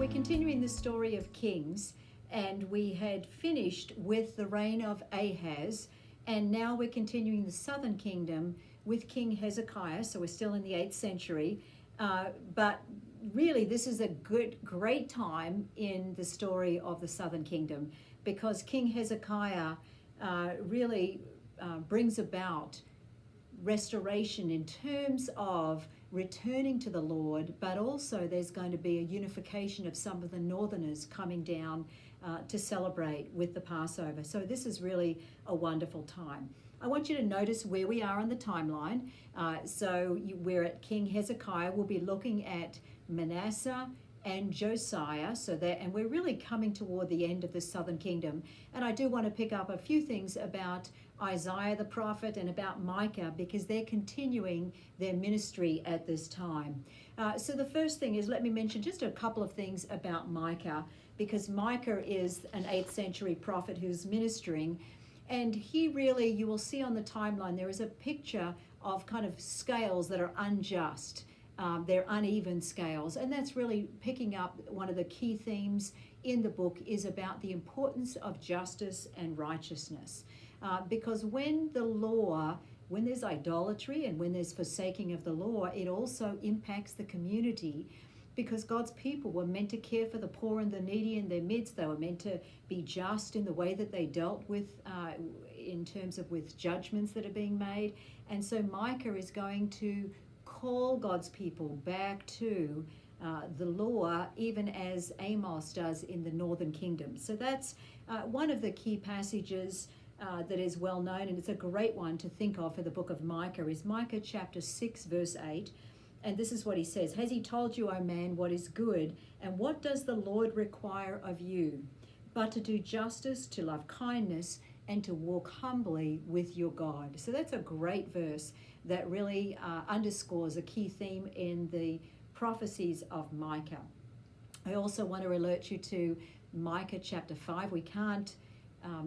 we're continuing the story of Kings, and we had finished with the reign of Ahaz, and now we're continuing the southern kingdom with King Hezekiah. So we're still in the 8th century, but really this is a great time in the story of the southern kingdom, because King Hezekiah really brings about restoration in terms of returning to the Lord, but also there's going to be a unification of some of the northerners coming down to celebrate with the Passover. So this is really a wonderful time. I want you to notice where we are on the timeline. We're at King Hezekiah. We'll be looking at Manasseh and Josiah, and we're really coming toward the end of the southern kingdom. And I do want to pick up a few things about Isaiah the prophet and about Micah, because they're continuing their ministry at this time. So the first thing is, let me mention just a couple of things about Micah, because Micah is an 8th century prophet who's ministering, and he really, you will see on the timeline, there is a picture of kind of scales that are unjust. They're uneven scales, and that's really picking up one of the key themes in the book is about the importance of justice and righteousness. Because when there's idolatry and when there's forsaking of the law, it also impacts the community, because God's people were meant to care for the poor and the needy in their midst. They were meant to be just in the way that they dealt with, in terms of with judgments that are being made. And so Micah is going to call God's people back to the law, even as Amos does in the northern kingdom. So that's one of the key passages that is well known, and it's a great one to think of for the book of Micah, is Micah chapter 6 verse 8. And this is what he says: "Has he told you, O man, what is good? And what does the Lord require of you? But to do justice, to love kindness, and to walk humbly with your God." So that's a great verse that really underscores a key theme in the prophecies of Micah. I also want to alert you to Micah chapter 5. We can't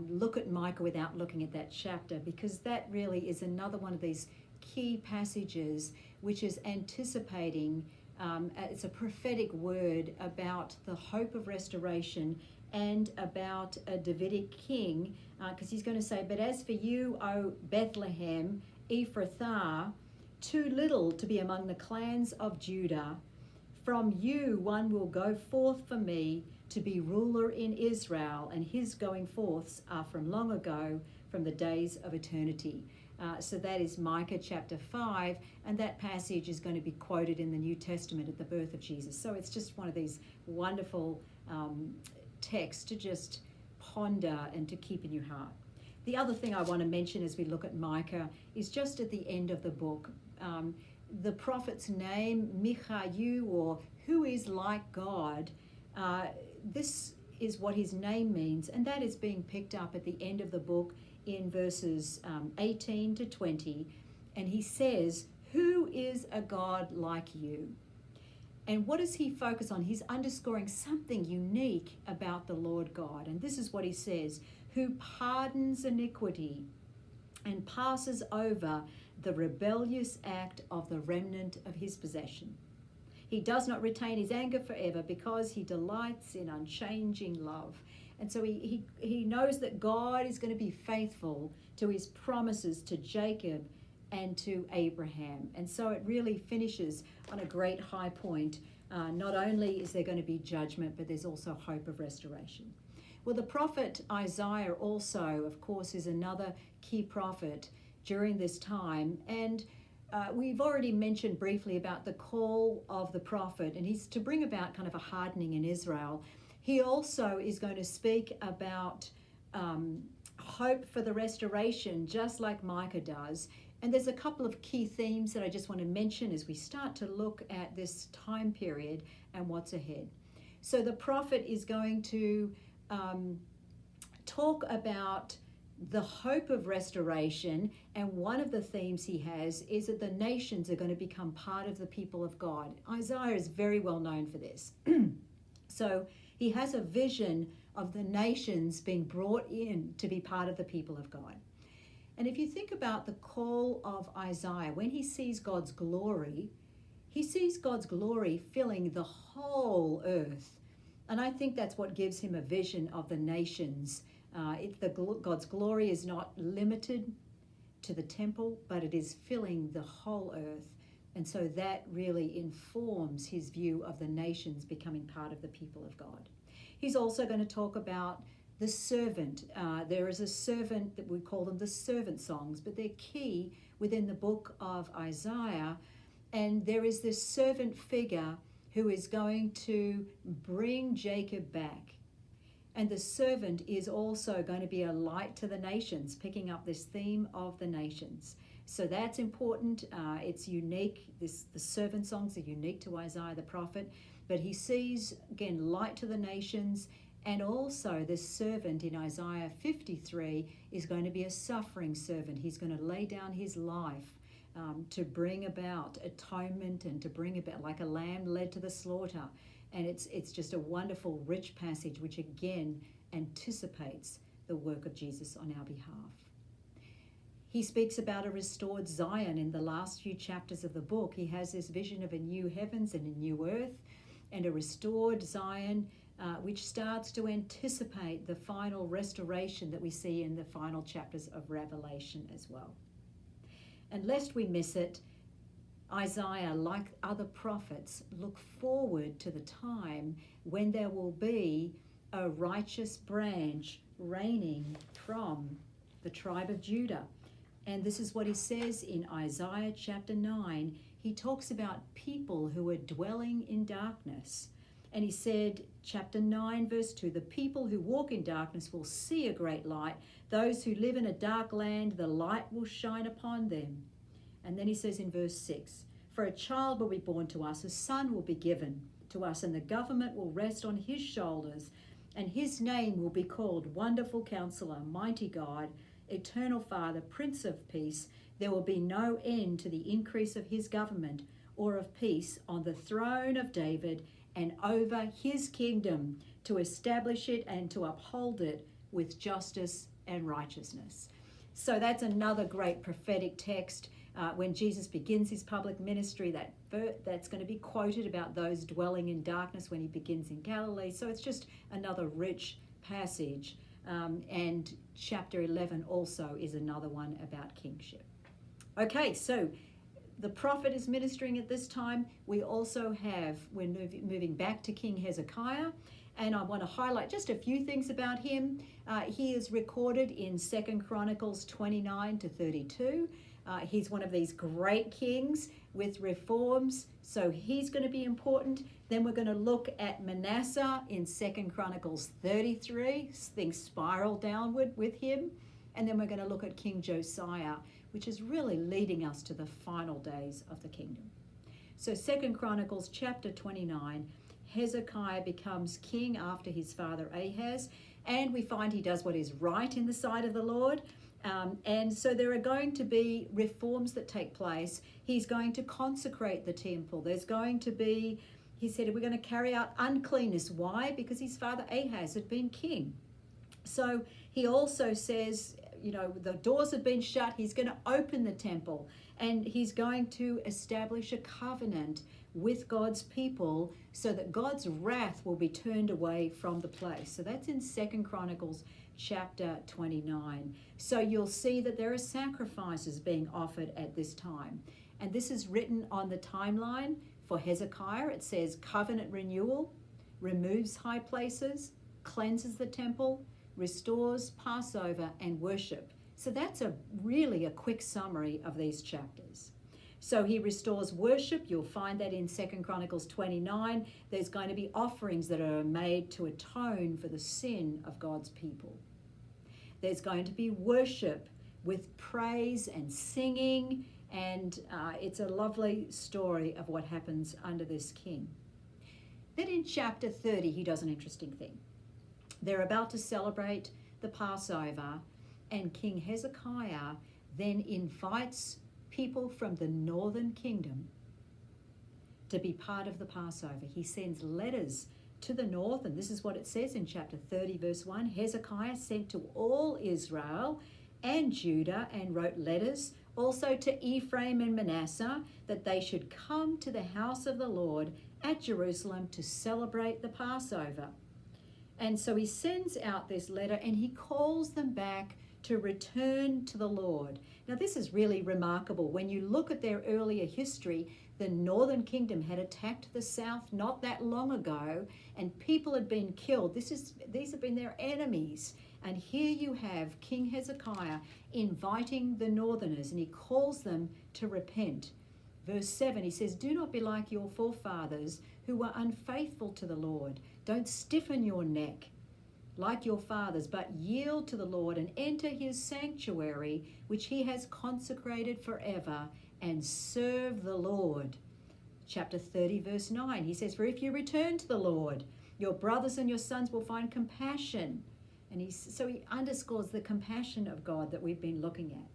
look at Micah without looking at that chapter, because that really is another one of these key passages which is anticipating, it's a prophetic word about the hope of restoration and about a Davidic king, because he's going to say, "But as for you, O Bethlehem, Ephrathah, too little to be among the clans of Judah, from you one will go forth for me to be ruler in Israel, and his going forths are from long ago, from the days of eternity." So that is Micah chapter 5, and that passage is going to be quoted in the New Testament at the birth of Jesus. So it's just one of these wonderful texts to just ponder and to keep in your heart. The other thing I want to mention as we look at Micah is just at the end of the book, the prophet's name, Michayu, or who is like God. This is what his name means, and that is being picked up at the end of the book in verses 18 to 20. And he says, "Who is a God like you?" And what does he focus on? He's underscoring something unique about the Lord God. And this is what he says: "Who pardons iniquity and passes over the rebellious act of the remnant of his possession. He does not retain his anger forever, because he delights in unchanging love." And so he knows that God is going to be faithful to his promises to Jacob and to Abraham. And so it really finishes on a great high point. Not only is there going to be judgment, but there's also hope of restoration. Well, the prophet Isaiah also, of course, is another key prophet during this time. And we've already mentioned briefly about the call of the prophet, and he's to bring about kind of a hardening in Israel. He also is going to speak about hope for the restoration, just like Micah does. And there's a couple of key themes that I just want to mention as we start to look at this time period and what's ahead. So the prophet is going to talk about the hope of restoration, and one of the themes he has is that the nations are going to become part of the people of God. Isaiah is very well known for this. So he has a vision of the nations being brought in to be part of the people of God. And if you think about the call of Isaiah, when he sees God's glory, he sees God's glory filling the whole earth. And I think that's what gives him a vision of the nations. God's glory is not limited to the temple, but it is filling the whole earth. And so that really informs his view of the nations becoming part of the people of God. He's also going to talk about the servant. There is a servant that we call them the servant songs, but they're key within the book of Isaiah. And there is this servant figure who is going to bring Jacob back. And the servant is also going to be a light to the nations, picking up this theme of the nations. So that's important. It's unique. The servant songs are unique to Isaiah the prophet. But he sees, again, light to the nations. And also this servant in Isaiah 53 is going to be a suffering servant. He's going to lay down his life to bring about atonement and to bring about, like a lamb led to the slaughter. And it's just a wonderful, rich passage, which again anticipates the work of Jesus on our behalf. He speaks about a restored Zion in the last few chapters of the book. He has this vision of a new heavens and a new earth and a restored Zion, which starts to anticipate the final restoration that we see in the final chapters of Revelation as well. And lest we miss it, Isaiah, like other prophets, look forward to the time when there will be a righteous branch reigning from the tribe of Judah. And this is what he says in Isaiah chapter 9. He talks about people who are dwelling in darkness. And he said, chapter 9, verse 2, the people who walk in darkness will see a great light. Those who live in a dark land, the light will shine upon them. And then he says in verse 6, for a child will be born to us, a son will be given to us, and the government will rest on his shoulders, and his name will be called Wonderful Counselor, Mighty God, Eternal Father, Prince of Peace. There will be no end to the increase of his government or of peace on the throne of David and over his kingdom, to establish it and to uphold it with justice and righteousness. So that's another great prophetic text. When Jesus begins his public ministry, that's going to be quoted about those dwelling in darkness when he begins in Galilee. So it's just another rich passage. And chapter 11 also is another one about kingship. Okay, so the prophet is ministering at this time. We're moving back to King Hezekiah. And I want to highlight just a few things about him. He is recorded in 2 Chronicles 29 to 32. He's one of these great kings with reforms, so he's going to be important. Then we're going to look at Manasseh in 2 Chronicles 33. Things spiral downward with him. And then we're going to look at King Josiah, which is really leading us to the final days of the kingdom. So 2 Chronicles chapter 29, Hezekiah becomes king after his father Ahaz, and we find he does what is right in the sight of the Lord. And so there are going to be reforms that take place. He's going to consecrate the temple. There's going to be, he said, we're going to carry out uncleanness. Why? Because his father Ahaz had been king. So he also says, the doors have been shut. He's going to open the temple, and he's going to establish a covenant with God's people so that God's wrath will be turned away from the place. So that's in 2 Chronicles chapter 29. So you'll see that there are sacrifices being offered at this time. And this is written on the timeline for Hezekiah. It says covenant renewal, removes high places, cleanses the temple, restores Passover and worship. So that's really a quick summary of these chapters. So he restores worship. You'll find that in 2 Chronicles 29. There's going to be offerings that are made to atone for the sin of God's people. There's going to be worship with praise and singing, and it's a lovely story of what happens under this king. Then in chapter 30, he does an interesting thing. They're about to celebrate the Passover, and King Hezekiah then invites people from the northern kingdom to be part of the Passover. He sends letters to the north, and this is what it says in chapter 30, verse 1. Hezekiah sent to all Israel and Judah, and wrote letters also to Ephraim and Manasseh, that they should come to the house of the Lord at Jerusalem to celebrate the Passover. And so he sends out this letter and he calls them back to return to the Lord. Now this is really remarkable. When you look at their earlier history, the northern kingdom had attacked the south not that long ago, and people had been killed. These have been their enemies. And here you have King Hezekiah inviting the northerners, and he calls them to repent. Verse 7, he says, "Do not be like your forefathers who were unfaithful to the Lord. Don't stiffen your neck like your fathers, but yield to the Lord and enter his sanctuary, which he has consecrated forever, and serve the Lord." Chapter 30, verse 9, he says, "For if you return to the Lord, your brothers and your sons will find compassion." And so he underscores the compassion of God that we've been looking at.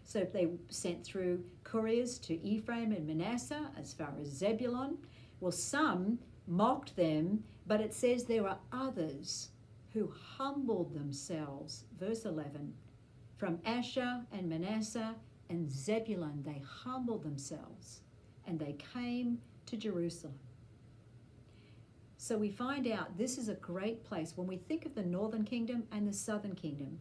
So they sent through couriers to Ephraim and Manasseh as far as Zebulun. Well, some mocked them, but it says there were others who humbled themselves. Verse 11, from Asher and Manasseh and Zebulun, they humbled themselves and they came to Jerusalem. So we find out this is a great place. When we think of the northern kingdom and the southern kingdom,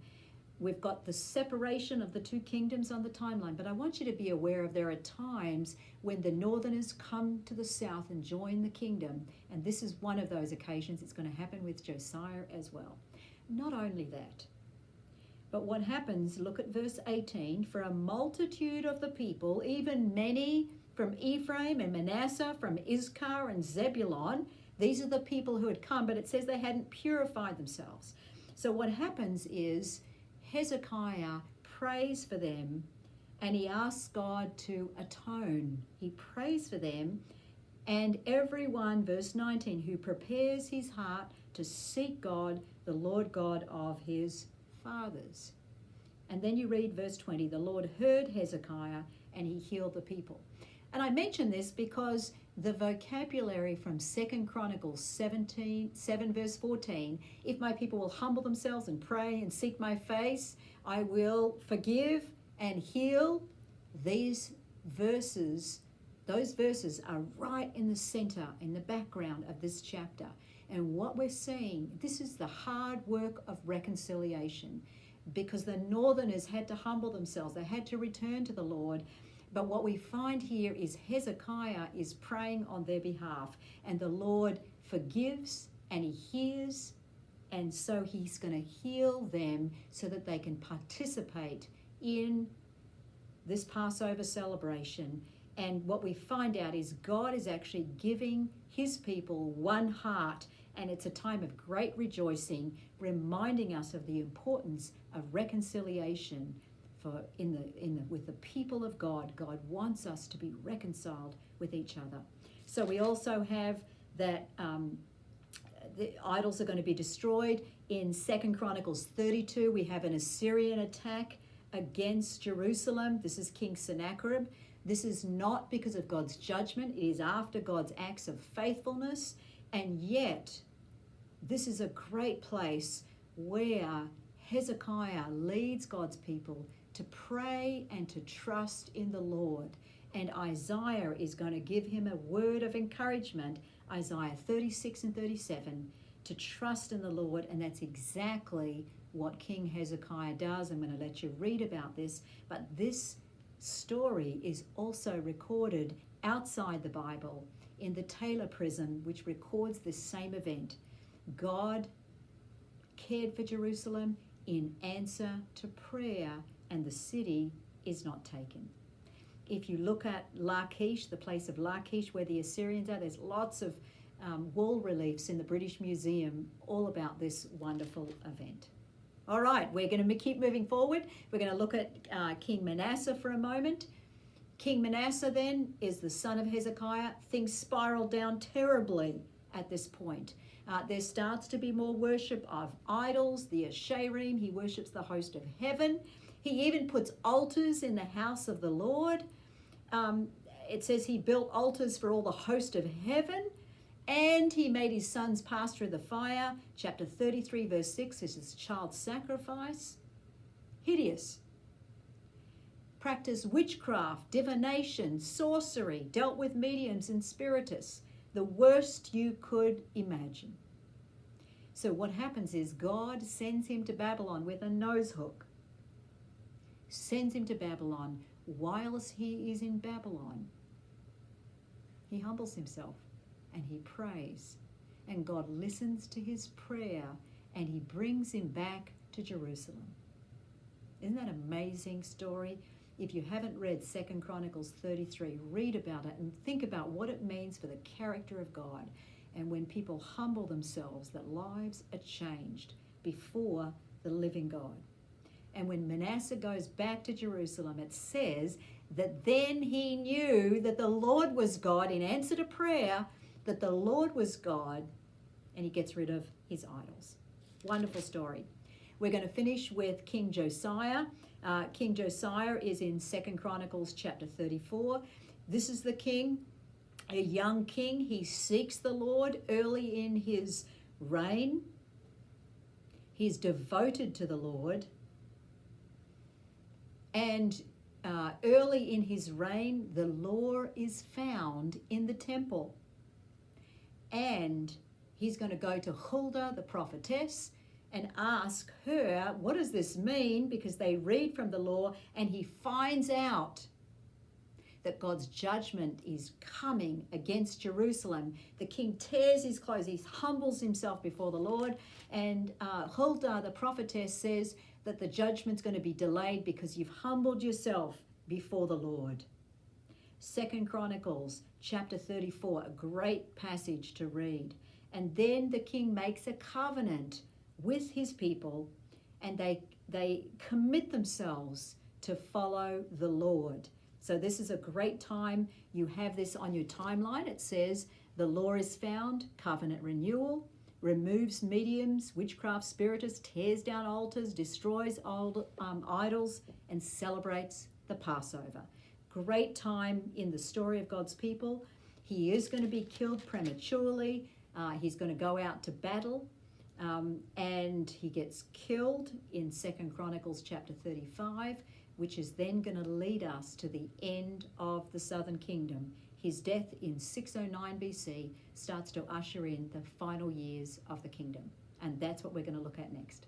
we've got the separation of the two kingdoms on the timeline, but I want you to be aware of there are times when the northerners come to the south and join the kingdom, and this is one of those occasions. It's going to happen with Josiah as well. Not only that, but what happens, look at verse 18, "For a multitude of the people, even many from Ephraim and Manasseh, from Issachar and Zebulun," these are the people who had come, but it says they hadn't purified themselves. So what happens is Hezekiah prays for them and he asks God to atone. He prays for them, and everyone, verse 19, who prepares his heart to seek God, the Lord God of his fathers. And then you read verse 20, "The Lord heard Hezekiah and he healed the people." And I mention this because the vocabulary from 2 Chronicles 7 verse 14, "If my people will humble themselves and pray and seek my face, I will forgive and heal." These verses, those verses are right in the center, in the background of this chapter. And what we're seeing, this is the hard work of reconciliation, because the northerners had to humble themselves. They had to return to the Lord. But what we find here is Hezekiah is praying on their behalf, and the Lord forgives and he hears, and so he's going to heal them so that they can participate in this Passover celebration. And what we find out is God is actually giving his people one heart, and it's a time of great rejoicing, reminding us of the importance of reconciliation. With the people of God. God wants us to be reconciled with each other. So we also have that the idols are going to be destroyed. In 2 Chronicles 32, we have an Assyrian attack against Jerusalem. This is King Sennacherib. This is not because of God's judgment. It is after God's acts of faithfulness. And yet, this is a great place where Hezekiah leads God's people to pray and to trust in the Lord. And Isaiah is going to give him a word of encouragement, Isaiah 36 and 37, to trust in the Lord. And that's exactly what King Hezekiah does. I'm going to let you read about this. But this story is also recorded outside the Bible in the Taylor prison, which records this same event. God cared for Jerusalem in answer to prayer, and the city is not taken. If you look at Lachish, the place of Lachish where the Assyrians are, there's lots of wall reliefs in the British Museum all about this wonderful event. All right, we're going to keep moving forward. We're going to look at King Manasseh for a moment. King Manasseh then is the son of Hezekiah. Things spiral down terribly at this point. There starts to be more worship of idols, the Asherim. He worships the host of heaven. He even puts altars in the house of the Lord. It says he built altars for all the host of heaven, and he made his sons pass through the fire. Chapter 33, verse 6, this is child sacrifice. Hideous. practiced witchcraft, divination, sorcery, dealt with mediums and spiritists, the worst you could imagine. So what happens is God sends him to Babylon with a nose hook. Sends him to Babylon. Whilst he is in Babylon, he humbles himself and he prays. And God listens to his prayer and he brings him back to Jerusalem. Isn't that an amazing story? If you haven't read 2 Chronicles 33, read about it and think about what it means for the character of God. And when people humble themselves, that lives are changed before the living God. And when Manasseh goes back to Jerusalem, it says that then he knew that the Lord was God in answer to prayer, that the Lord was God, and he gets rid of his idols. Wonderful story. We're going to finish with King Josiah. King Josiah is in 2 Chronicles chapter 34. This is the king, a young king. He seeks the Lord early in his reign. He's devoted to the Lord. And early in his reign, the law is found in the temple. And he's going to go to Huldah, the prophetess, and ask her, what does this mean? Because they read from the law, and he finds out that God's judgment is coming against Jerusalem. The king tears his clothes, he humbles himself before the Lord, and Huldah, the prophetess, says that the judgment's going to be delayed because you've humbled yourself before the Lord. 2 Chronicles chapter 34, a great passage to read. And then the king makes a covenant with his people, and they commit themselves to follow the Lord. So this is a great time. You have this on your timeline. It says the law is found, covenant renewal, removes mediums, witchcraft, spiritists, tears down altars, destroys old idols, and celebrates the Passover. Great time in the story of God's people. He is going to be killed prematurely. He's going to go out to battle, and he gets killed in 2 Chronicles chapter 35, which is then going to lead us to the end of the southern kingdom. His death in 609 BC starts to usher in the final years of the kingdom. And that's what we're going to look at next.